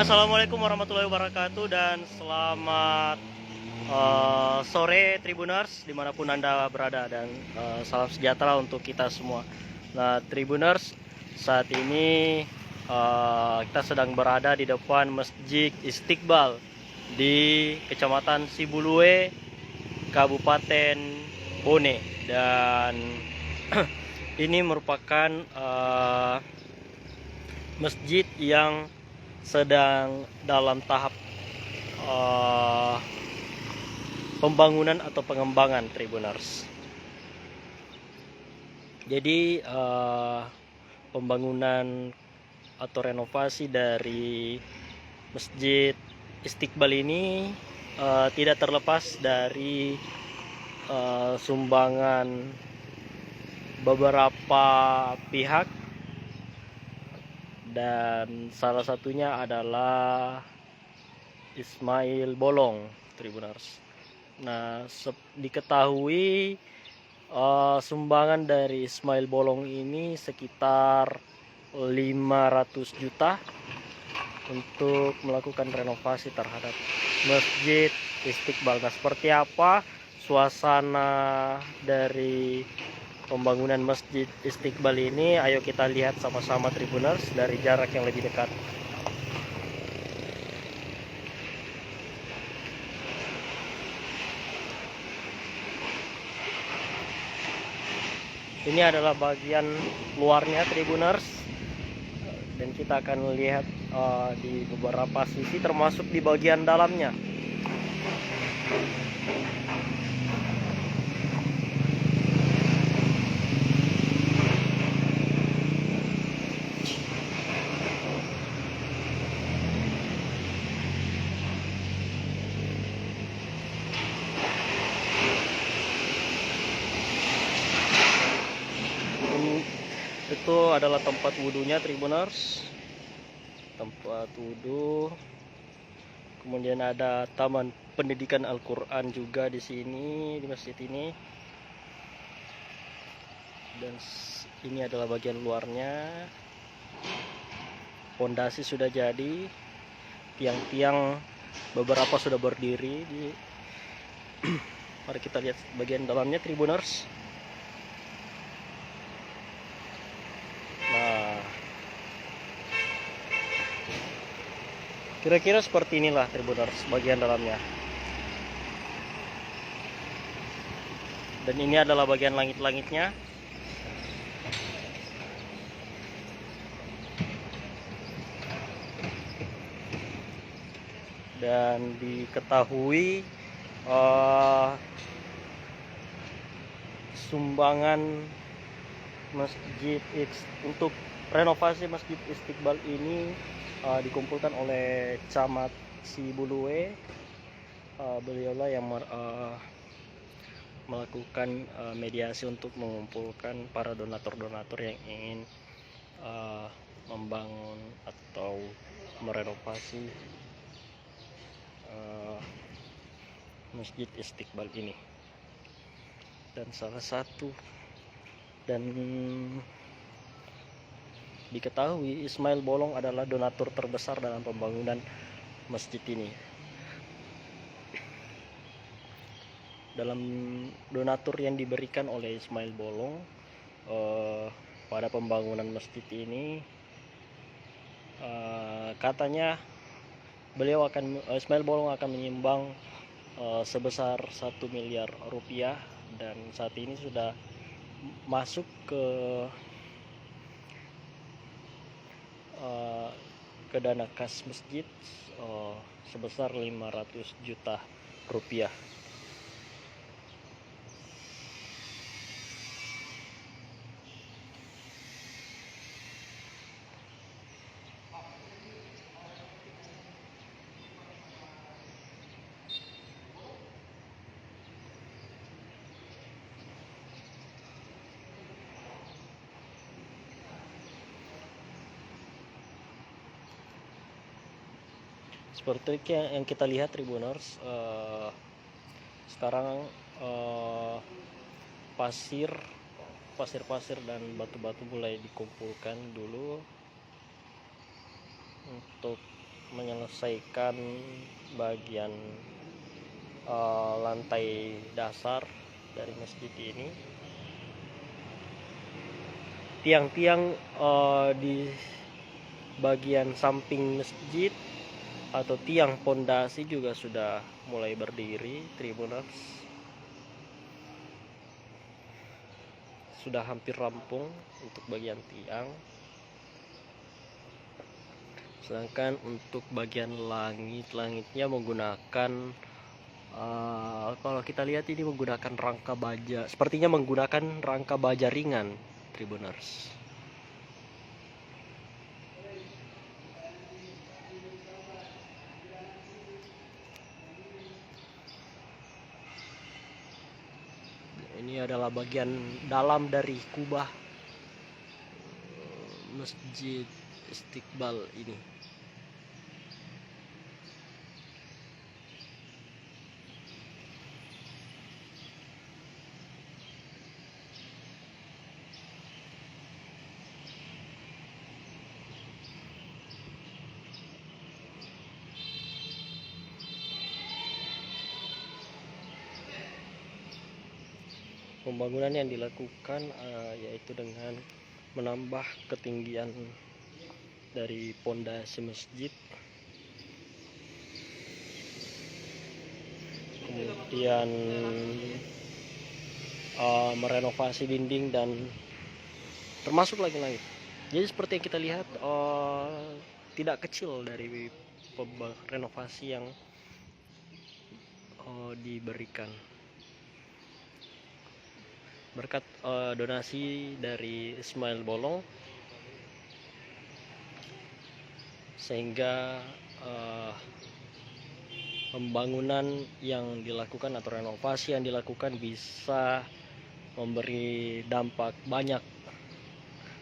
Assalamualaikum warahmatullahi wabarakatuh dan selamat sore Tribuners dimanapun Anda berada, dan salam sejahtera untuk kita semua. Nah Tribuners, saat ini kita sedang berada di depan Masjid Istiqbal di Kecamatan Sibulue, Kabupaten Bone, dan ini merupakan masjid yang sedang dalam tahap pembangunan atau pengembangan Tribuners. Jadi pembangunan atau renovasi dari Masjid Istiqbal ini tidak terlepas dari sumbangan beberapa pihak, dan salah satunya adalah Ismail Bolong, Tribuners. Nah, diketahui sumbangan dari Ismail Bolong ini sekitar 500 juta untuk melakukan renovasi terhadap Masjid Istiqbal. Nah, seperti apa suasana dari pembangunan Masjid Istiqbal ini? Ayo kita lihat sama-sama Tribuners dari jarak yang lebih dekat. Ini adalah bagian luarnya Tribuners, dan kita akan lihat di beberapa sisi termasuk di bagian dalamnya. Itu adalah tempat wudhunya Tribuners, tempat wudhu. Kemudian ada taman pendidikan Al-Quran juga di sini, di masjid ini. Dan ini adalah bagian luarnya. Pondasi sudah jadi, tiang-tiang beberapa sudah berdiri di mari kita lihat bagian dalamnya Tribuners. Nah, kira-kira seperti inilah Tribuners bagian dalamnya. Dan ini adalah bagian langit-langitnya. Dan diketahui sumbangan masjid untuk renovasi Masjid Istiqbal ini dikumpulkan oleh Camat Sibulue. Beliaulah yang melakukan mediasi untuk mengumpulkan para donatur-donatur yang ingin membangun atau merenovasi Masjid Istiqbal ini. Dan salah satu, dan diketahui Ismail Bolong adalah donatur terbesar dalam pembangunan masjid ini. Dalam donatur yang diberikan oleh Ismail Bolong pada pembangunan masjid ini, katanya Ismail Bolong akan menyumbang sebesar 1 miliar rupiah, dan saat ini sudah masuk ke dana kas masjid sebesar 500 juta rupiah. Seperti yang kita lihat Tribuners, sekarang pasir dan batu-batu mulai dikumpulkan dulu untuk menyelesaikan bagian lantai dasar dari masjid ini. Tiang-tiang di bagian samping masjid atau tiang pondasi juga sudah mulai berdiri, Tribuners. Sudah hampir rampung untuk bagian tiang. Sedangkan untuk bagian langitnya menggunakan kalau kita lihat ini menggunakan rangka baja, sepertinya menggunakan rangka baja ringan, Tribuners. Ini adalah bagian dalam dari kubah Masjid Istiqbal ini. Pembangunan yang dilakukan yaitu dengan menambah ketinggian dari pondasi masjid, kemudian merenovasi dinding dan termasuk langit. Jadi seperti yang kita lihat tidak kecil dari renovasi yang diberikan berkat donasi dari Ismail Bolong, sehingga pembangunan yang dilakukan atau renovasi yang dilakukan bisa memberi dampak banyak,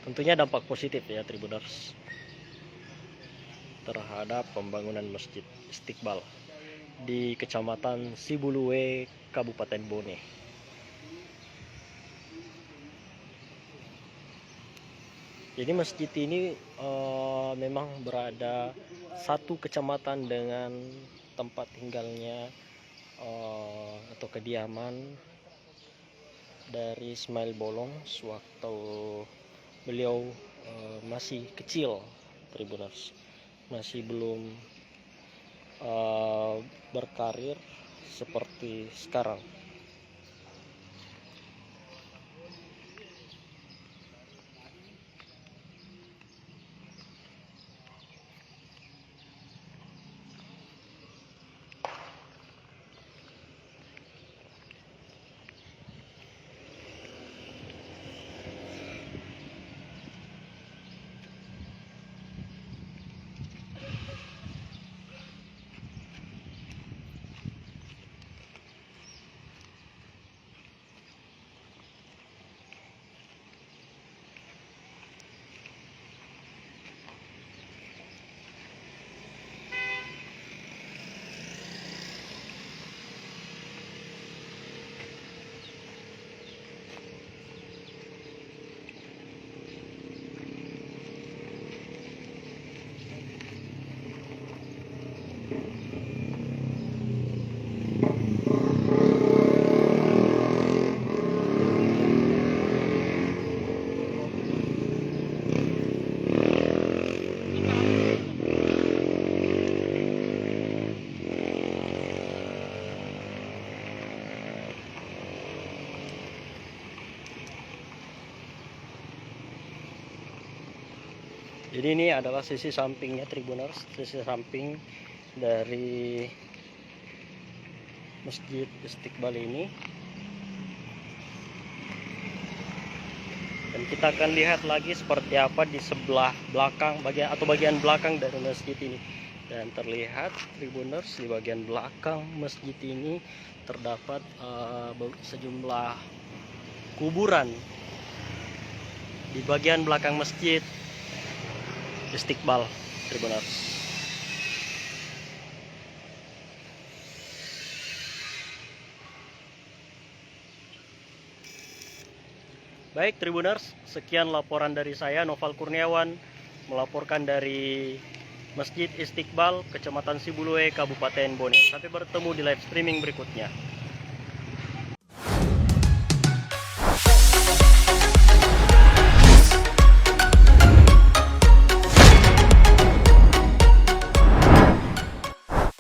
tentunya dampak positif ya Tribuners, terhadap pembangunan Masjid Istiqbal di Kecamatan Sibuluwe, Kabupaten Bone. Jadi masjid ini memang berada satu kecamatan dengan tempat tinggalnya atau kediaman dari Ismail Bolong sewaktu beliau masih kecil, Tribuners, masih belum berkarir seperti sekarang. Jadi ini adalah sisi sampingnya Tribuners, sisi samping dari Masjid Istiqbal ini. Dan kita akan lihat lagi seperti apa di sebelah belakang bagian belakang dari masjid ini. Dan terlihat Tribuners, di bagian belakang masjid ini terdapat sejumlah kuburan di bagian belakang masjid Istiqbal, Tribuners. Baik Tribuners, sekian laporan dari saya Noval Kurniawan melaporkan dari Masjid Istiqbal, Kecamatan Sibulue, Kabupaten Bone. Sampai bertemu di live streaming berikutnya.